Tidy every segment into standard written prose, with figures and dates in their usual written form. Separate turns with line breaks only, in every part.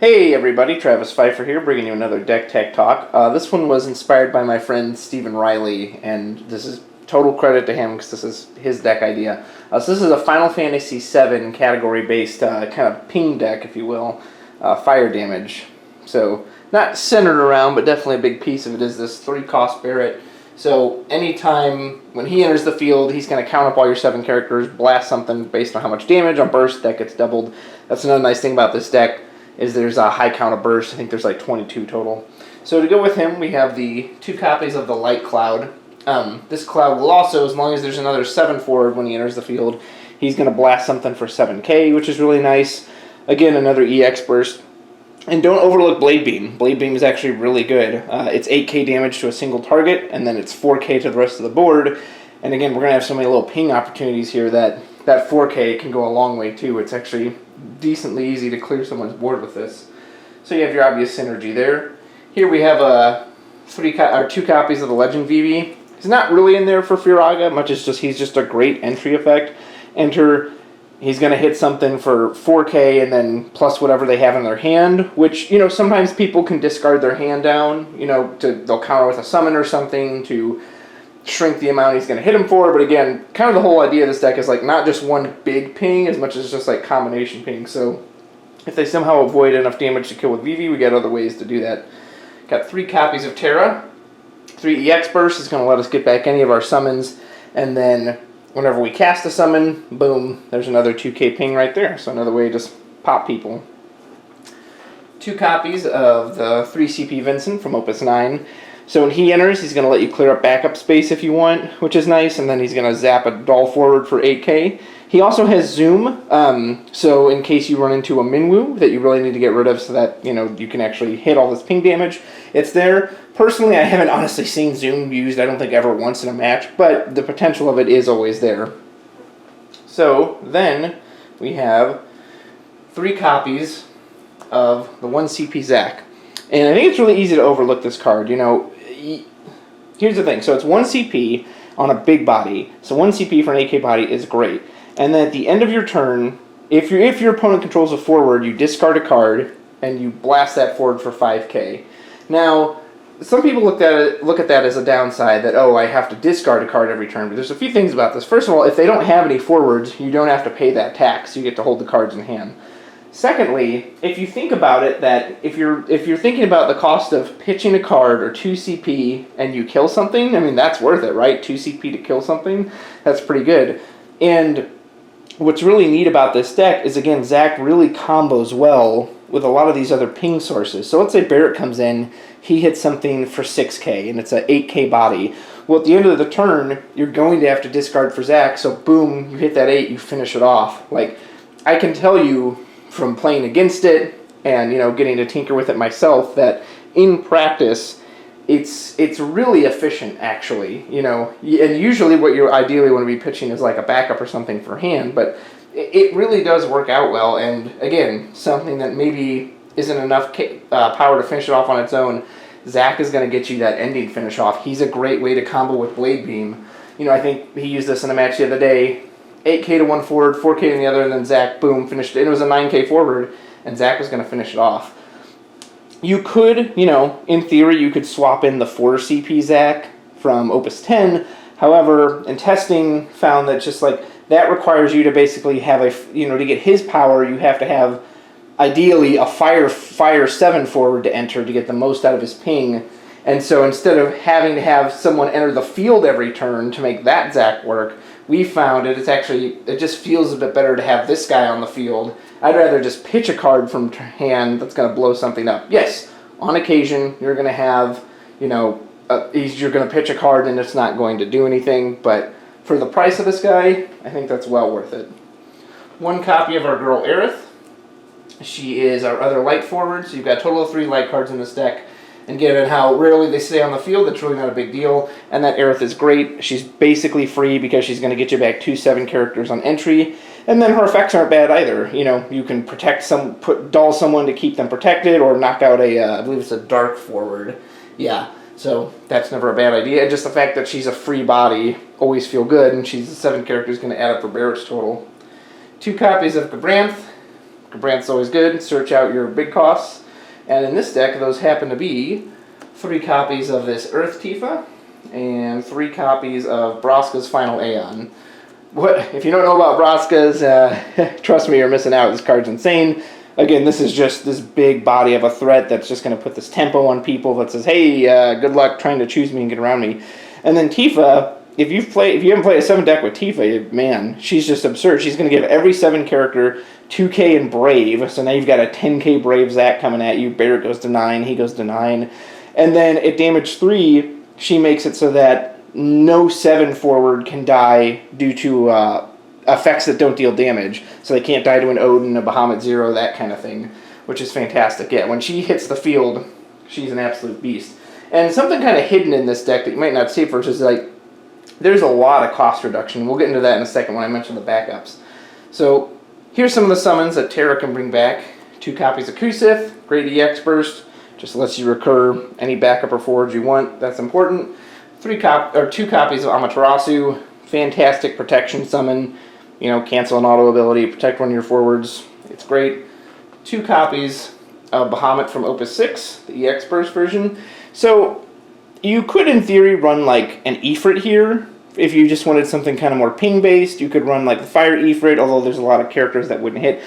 Hey everybody, Travis Pfeiffer here, bringing you another Deck Tech Talk. This one was inspired by my friend Stephen Riley, and this is total credit to him because this is his deck idea. So this is a Final Fantasy VII category-based kind of ping deck, if you will, fire damage. So not centered around, but definitely a big piece of it is this 3-cost Barret. So anytime when he enters the field, he's going to count up all your 7 characters, blast something based on how much damage. On burst, that gets doubled. That's another nice thing about this deck, is there's a high count of bursts. I think there's like 22 total. So to go with him, we have the 2 copies of the Light Cloud. This cloud will also, as long as there's another 7 forward when he enters the field, he's going to blast something for 7k, which is really nice. Again, another EX burst. And don't overlook Blade Beam. Blade Beam is actually really good. It's 8k damage to a single target, and then it's 4k to the rest of the board. And again, we're going to have so many little ping opportunities here that 4k can go a long way too. It's actually decently easy to clear someone's board with this. So you have your obvious synergy there. Here we have 2 copies of the Legend VV. He's not really in there for Firaga, much as he's just a great entry effect. Enter, he's going to hit something for 4k and then plus whatever they have in their hand, which, you know, sometimes people can discard their hand down, you know, they'll counter with a summon or something to shrink the amount he's going to hit him for. But again, kind of the whole idea of this deck is like not just one big ping as much as just like combination ping. So if they somehow avoid enough damage to kill with VV, we got other ways to do that. Got 3 copies of Terra. 3 EX burst is going to let us get back any of our summons, and then whenever we cast a summon, boom, there's another 2k ping right there. So another way to just pop people. 2 copies of the 3 CP Vincent from Opus 9. So when he enters, he's going to let you clear up backup space if you want, which is nice, and then he's going to zap a doll forward for 8k. He also has Zoom, so in case you run into a Minwu that you really need to get rid of so that, you know, you can actually hit all this ping damage, it's there. Personally, I haven't honestly seen Zoom used, I don't think ever once in a match, but the potential of it is always there. So then we have 3 copies of the 1 CP Zac. And I think it's really easy to overlook this card. You know, here's the thing. So it's 1 CP on a big body. So 1 CP for an 8k body is great. And then at the end of your turn, if your opponent controls a forward, you discard a card and you blast that forward for 5k. Now, some people look at that as a downside, that, oh, I have to discard a card every turn. But there's a few things about this. First of all, if they don't have any forwards, you don't have to pay that tax. You get to hold the cards in hand. Secondly, if you think about it, that if you're thinking about the cost of pitching a card or 2 CP and you kill something, I mean, that's worth it, right? 2 CP to kill something, that's pretty good. And what's really neat about this deck is, again, Zac really combos well with a lot of these other ping sources. So let's say Barret comes in, he hits something for 6k, and it's an 8k body. Well, at the end of the turn, you're going to have to discard for Zac, so boom, you hit that 8, you finish it off. Like, I can tell you from playing against it and, you know, getting to tinker with it myself, that in practice it's really efficient, actually, you know. And usually what you ideally want to be pitching is like a backup or something for hand, but it really does work out well. And again, something that maybe isn't enough power to finish it off on its own, Zac is going to get you that ending finish off. He's a great way to combo with Blade Beam. You know, I think he used this in a match the other day. 8k to one forward, 4k to the other, and then Zac, boom, finished it. And it was a 9k forward, and Zac was going to finish it off. You could, you know, in theory, you could swap in the 4 CP Zac from Opus 10. However, in testing, found that just like that requires you to basically have to get his power, you have to have ideally a fire 7 forward to enter to get the most out of his ping. And so instead of having to have someone enter the field every turn to make that Zac work, we found it just feels a bit better to have this guy on the field. I'd rather just pitch a card from hand that's going to blow something up. Yes, on occasion you're going to have, you know, you're going to pitch a card and it's not going to do anything, but for the price of this guy, I think that's well worth it. 1 copy of our girl Aerith. She is our other light forward, so you've got a total of 3 light cards in this deck. And given how rarely they stay on the field, that's really not a big deal. And that Aerith is great. She's basically free because she's going to get you back 2 7 characters on entry. And then her effects aren't bad either. You know, you can doll someone to keep them protected, or knock out I believe it's a dark forward. Yeah, so that's never a bad idea. And just the fact that she's a free body always feel good, and she's a 7 character is going to add up for Barret's total. 2 copies of Gabranth. Brandt's always good. Search out your big costs. And in this deck, those happen to be 3 copies of this Earth Tifa and 3 copies of Braska's Final Aeon. What if you don't know about Braska's? Trust me, you're missing out. This card's insane. Again, this is just this big body of a threat that's just going to put this tempo on people that says, hey, good luck trying to choose me and get around me. And then Tifa, if you haven't played a 7 deck with Tifa, man, she's just absurd. She's going to give every 7 character 2k and Brave, so now you've got a 10k Brave Zac coming at you. Barrett goes to 9, he goes to 9. And then at damage 3, she makes it so that no 7 forward can die due to effects that don't deal damage. So they can't die to an Odin, a Bahamut Zero, that kind of thing, which is fantastic. Yeah, when she hits the field, she's an absolute beast. And something kind of hidden in this deck that you might not see first is like, there's a lot of cost reduction. We'll get into that in a second when I mention the backups. So here's some of the summons that Terra can bring back. 2 copies of Kusith, great EX burst, just lets you recur any backup or forwards you want. That's important. 2 copies of Amaterasu, fantastic protection summon. You know, cancel an auto ability, protect one of your forwards. It's great. 2 copies of Bahamut from Opus 6, the EX burst version. So you could, in theory, run like an Ifrit here. If you just wanted something kind of more ping-based, you could run like the Fire Ifrit, although there's a lot of characters that wouldn't hit.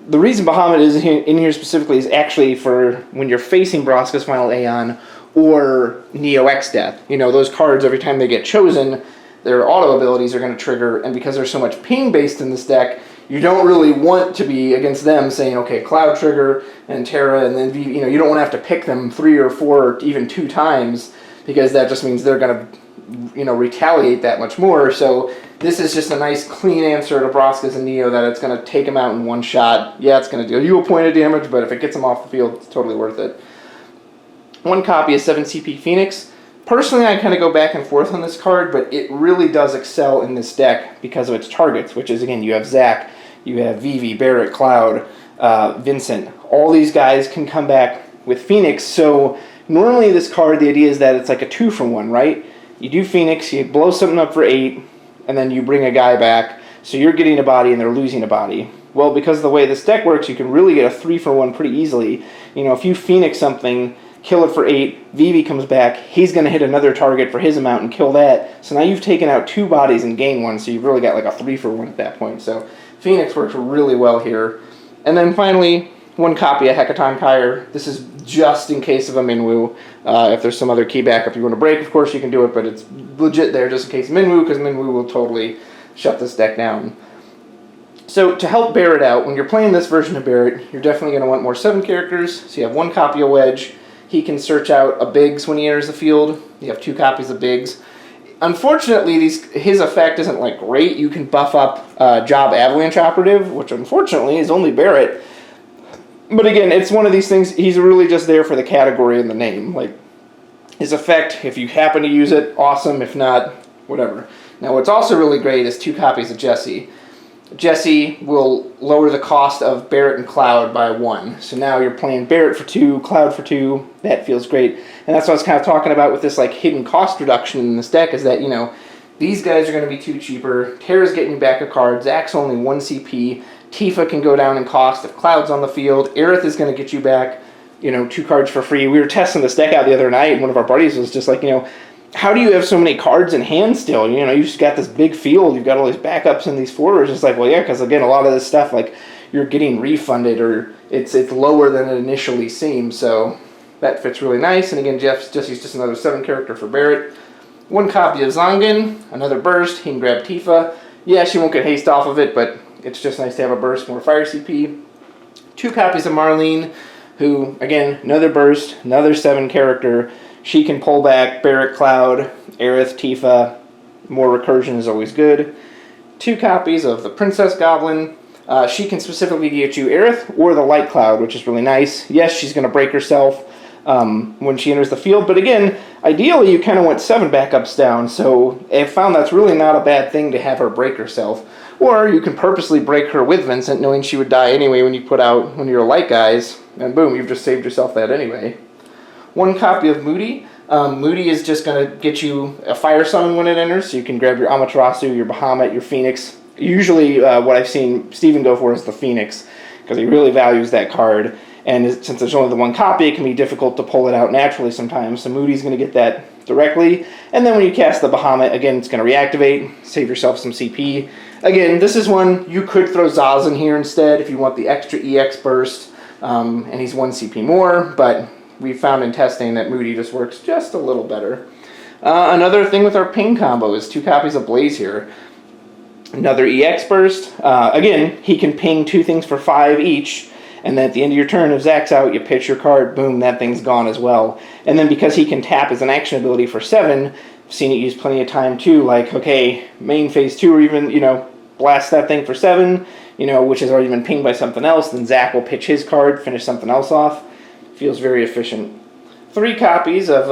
The reason Bahamut is in here specifically is actually for when you're facing Braska's Final Aeon or Neo X Death. You know, those cards, every time they get chosen, their auto abilities are going to trigger, and because there's so much ping-based in this deck, you don't really want to be against them saying, okay, Cloud Trigger and Terra, and then, you know, you don't want to have to pick them 3 or 4 or even 2 times, because that just means they're going to, you know, retaliate that much more. So this is just a nice clean answer to Braska's and Neo that it's going to take them out in one shot. Yeah, it's going to deal you a point of damage, but if it gets them off the field, it's totally worth it. 1 copy of 7 CP Phoenix. Personally, I kind of go back and forth on this card, but it really does excel in this deck because of its targets, which is, again, you have Zac, you have Vivi, Barrett, Cloud, Vincent. All these guys can come back with Phoenix, so normally this card, the idea is that it's like a 2-for-1, right? You do Phoenix, you blow something up for 8, and then you bring a guy back, so you're getting a body and they're losing a body. Well, because of the way this deck works, you can really get a 3-for-1 pretty easily. You know, if you Phoenix something, kill it for 8, Vivi comes back, he's going to hit another target for his amount and kill that. So now you've taken out 2 bodies and gained 1, so you've really got like a 3-for-1 at that point. So Phoenix works really well here. And then finally, 1 copy of Hecaton Kyre. This is just in case of a Minwu. If there's some other key backup you want to break, of course you can do it, but it's legit there just in case of Minwu, because Minwu will totally shut this deck down. So to help Barrett out, when you're playing this version of Barrett, you're definitely going to want more 7 characters. So you have 1 copy of Wedge. He can search out a Biggs when he enters the field. You have 2 copies of Biggs. Unfortunately, his effect isn't like great. You can buff up Job Avalanche Operative, which unfortunately is only Barrett. But again, it's one of these things, he's really just there for the category and the name. Like, his effect, if you happen to use it, awesome. If not, whatever. Now, what's also really great is 2 copies of Jesse. Jesse will lower the cost of Barrett and Cloud by 1. So now you're playing Barrett for 2, Cloud for 2. That feels great. And that's what I was kind of talking about with this like hidden cost reduction in this deck, is that, you know, these guys are going to be 2 cheaper. Terra's getting you back a card. Zac's only 1 CP. Tifa can go down in cost if Cloud's on the field. Aerith is going to get you back, you know, 2 cards for free. We were testing this deck out the other night, and one of our buddies was just like, you know, how do you have so many cards in hand still? You know, you've just got this big field. You've got all these backups and these forwards. It's like, well, yeah, because, again, a lot of this stuff, like, you're getting refunded or it's lower than it initially seemed. So that fits really nice. And, again, Jesse's just another 7 character for Barrett. 1 copy of Zongan, another burst. He can grab Tifa. Yeah, she won't get haste off of it, but it's just nice to have a burst, more fire CP. 2 copies of Marlene, who, again, another burst, another 7 character. She can pull back Barrett, Cloud, Aerith, Tifa. More recursion is always good. 2 copies of the Princess Goblin. She can specifically get you Aerith or the Light Cloud, which is really nice. Yes, she's going to break herself when she enters the field, but again, ideally you kind of want 7 backups down, so I found that's really not a bad thing to have her break herself. Or you can purposely break her with Vincent, knowing she would die anyway when you put out one of your light guys, and boom, you've just saved yourself that anyway. 1 copy of Moody. Moody is just going to get you a fire summon when it enters, so you can grab your Amaterasu, your Bahamut, your Phoenix. Usually what I've seen Steven go for is the Phoenix, because he really values that card. And since there's only the one copy, it can be difficult to pull it out naturally sometimes. So Moody's going to get that directly. And then when you cast the Bahamut, again, it's going to reactivate, save yourself some CP. Again, this is one you could throw Zaz in here instead if you want the extra EX burst. And he's 1 CP more, but we found in testing that Moody just works just a little better. Another thing with our ping combo is 2 copies of Blaze here. Another EX burst. Again, he can ping 2 things for 5 each. And then at the end of your turn, if Zach's out, you pitch your card, boom, that thing's gone as well. And then because he can tap as an action ability for 7, I've seen it used plenty of time too, like, okay, main phase 2, or even, blast that thing for 7, which has already been pinged by something else, then Zach will pitch his card, finish something else off. Feels very efficient. 3 copies of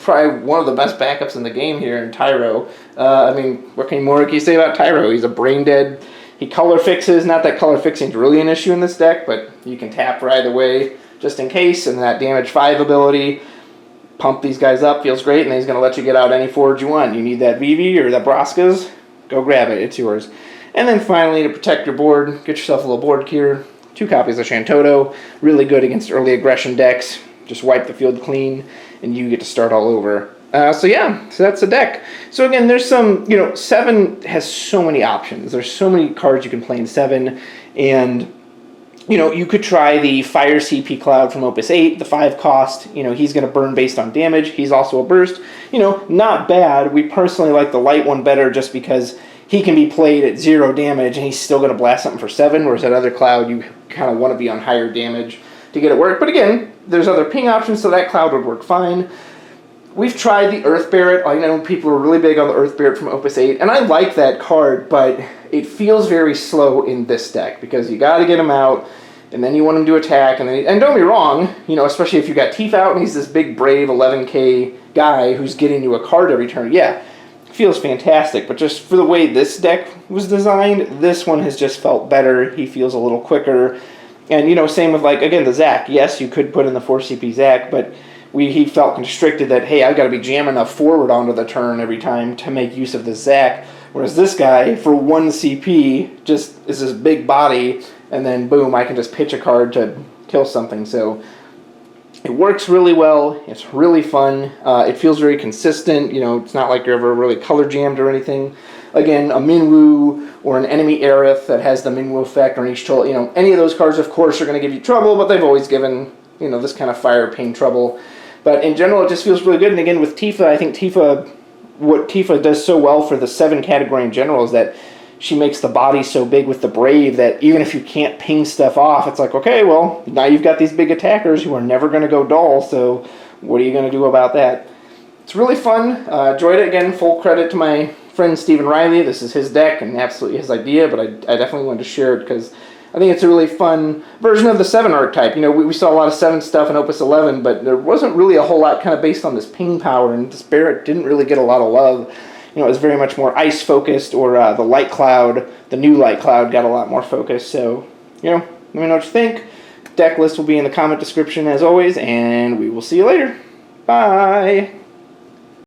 probably one of the best backups in the game here in Tyro. What more can you say about Tyro? He's a brain dead. He color fixes, not that color fixing is really an issue in this deck, but you can tap right away just in case, and that damage 5 ability, pump these guys up, feels great, and then he's going to let you get out any forge you want. You need that Vivi or that Braskas, go grab it, it's yours. And then finally, to protect your board, get yourself a little board cure, 2 copies of Shantoto, really good against early aggression decks, just wipe the field clean, and you get to start all over. So that's the deck. So again, there's some, 7 has so many options. There's so many cards you can play in 7, and, you could try the Fire CP Cloud from Opus 8, the 5 cost. He's going to burn based on damage. He's also a burst. Not bad. We personally like the light one better just because he can be played at 0 damage, and he's still going to blast something for 7, whereas that other Cloud, you kind of want to be on higher damage to get it work. But again, there's other ping options, so that Cloud would work fine. We've tried the Earth Barret. I know people are really big on the Earth Barret from Opus 8, and I like that card, but it feels very slow in this deck because you got to get him out, and then you want him to attack, and don't be wrong, especially if you got Teeth out and he's this big, brave 11k guy who's getting you a card every turn. Yeah, it feels fantastic, but just for the way this deck was designed, this one has just felt better. He feels a little quicker, and same with again the Zach. Yes, you could put in the 4 CP Zach, but he felt constricted that, hey, I've got to be jamming enough forward onto the turn every time to make use of the Zach. Whereas this guy, for 1 CP, just is this big body, and then boom, I can just pitch a card to kill something. So it works really well. It's really fun. It feels very consistent. It's not like you're ever really color jammed or anything. Again, a Minwoo or an enemy Aerith that has the Minwoo effect or an Ishtola, any of those cards, of course, are going to give you trouble, but they've always given, this kind of fire ping trouble. But in general, it just feels really good. And again, with Tifa, I think what Tifa does so well for the 7 category in general is that she makes the body so big with the Brave that even if you can't ping stuff off, it's like, okay, well, now you've got these big attackers who are never going to go dull, so what are you going to do about that? It's really fun. Enjoyed it. Again, full credit to my friend Stephen Riley. This is his deck and absolutely his idea, but I definitely wanted to share it because I think it's a really fun version of the 7 archetype. We saw a lot of 7 stuff in Opus 11, but there wasn't really a whole lot kind of based on this ping power, and this Barret didn't really get a lot of love. It was very much more ice-focused, or the Light Cloud, the new Light Cloud got a lot more focus. So, let me know what you think. Deck list will be in the comment description as always, and we will see you later. Bye!